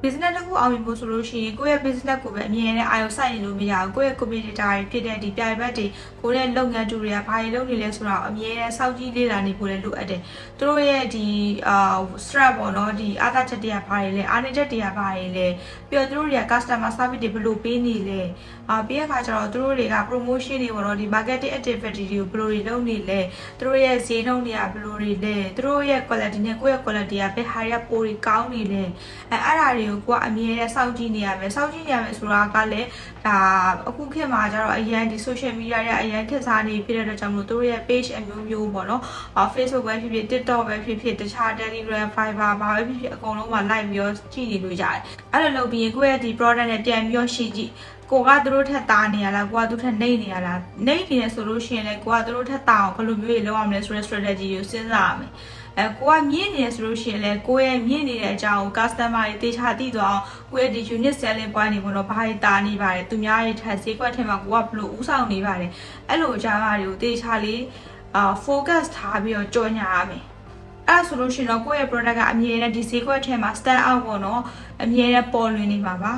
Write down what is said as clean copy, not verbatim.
business တစ်ခုအောင်မြင်ဖို့ဆိုလို့ရှိရင်ကိုယ့်ရဲ့ business ကိုပဲအမြဲတမ်းအာရုံစိုက်နေလို့မရဘူးကိုယ့်ရဲ့ community တွေဖြစ်တဲ့ဒီပြိုင်ဘက်တွေကိုယ့်ရဲ့လုပ်ငန်းတူတွေကဘာတွေလုပ်နေလဲဆိုတာအမြဲတမ်းစောင့်ကြည့်လေ့လာနေဖို့လည်းလိုအပ်တယ်သူတို့ရဲ့ဒီstress ပေါ့နော်ဒီအားသာချက်တွေကဘာတွေလဲအားနည်းချက်တွေကဘာတွေလဲပြီးတော့သူတို့တွေက customer service တွေဘယ်လိုပေးနေလဲပြီးတဲ့အခါကျတော့သူတို့တွေက promotion တွေပေါ့နော်ဒီ marketing activity တွေကိုဘယ်လိုတွေလုပ်နေလဲသူတို့ရဲ့ဈေးနှုန်းတွေကဘယ်လိုတွေလဲသူတို့ရဲ့ quality နဲ့ကိုယ့်ရဲ့ quality ကဘယ်ဟာတွေကပိုကောင်းနေလဲအဲ့ဒါတွေကိုကိုကအမြဲတမ်းစောင့်ကြည့်နေရမယ်စောင့်ကြည့်နေရမယ်ဆိုတာကလည်းဒါအခုခေတ်မှာကျတော့အရင်ဒီ social media တွေအရင်ခေတ်စားနေဖြစ်တဲ့အတွက်ကြောင့်မလို့တို့ရဲ့ page အမျိုးမျိုးပေါ့နော်Facebook ပဲဖြစ်ဖြစ် TikTok ပဲဖြစ်ဖြစ်တခြား Telegram Fiverr ဘာပဲဖြစ်ဖြစ်အကုန်လုံးမှာ like ပြီးတော့ကြည့်နေလို့ရတယ်အဲ့လိုလုပ်ပြီးရင်ကိုယ့်ရဲ့ဒီ product နဲ့ပြန်ပြီးတော့ရှင်းကြည့်ကိုကသူတို့ထက်တာနေရလားကိုကသူထက်နှိမ့်နေရလားနှိမ့်နေတယ်ဆိုလို့ရှိရင်လည်းကိုကသူတို့ထက်တာအောင်ဘယ်လိုမျိုးတွေလုပ်ရမလဲဆိုတဲ့ strategy ကိုစဉ်းစားရမယ်ကိုကမြင့်နေတယ်ဆိုလို့ရှိရင်လည်းကိုရဲ့မြင့်နေတဲ့အကြောင်းကို customer တွေတေချာသိသွားအောင်ကိုရဲ့ဒီ unit selling point တွေပေါ့နော်ဘာတွေတာနေပါတယ်သူများတွေထက်ဈေးကွက်ထဲမှာကိုကဘယ်လိုဥဆောင်နေပါတယ်အဲ့လိုအကြောင်းအရာတွေကိုတေချာလေးfocus ထားပြီးတော့ကြော်ညာရမယ်အဲ့ဆိုလို့ရှိရင်တော့ကိုယ့်ရဲ့ product ကအမြဲတမ်းဒီဈေးကွက်ထဲမှာ stand out ပေါ့နော်အမြဲတမ်းပေါ်လွင်နေမှာပါ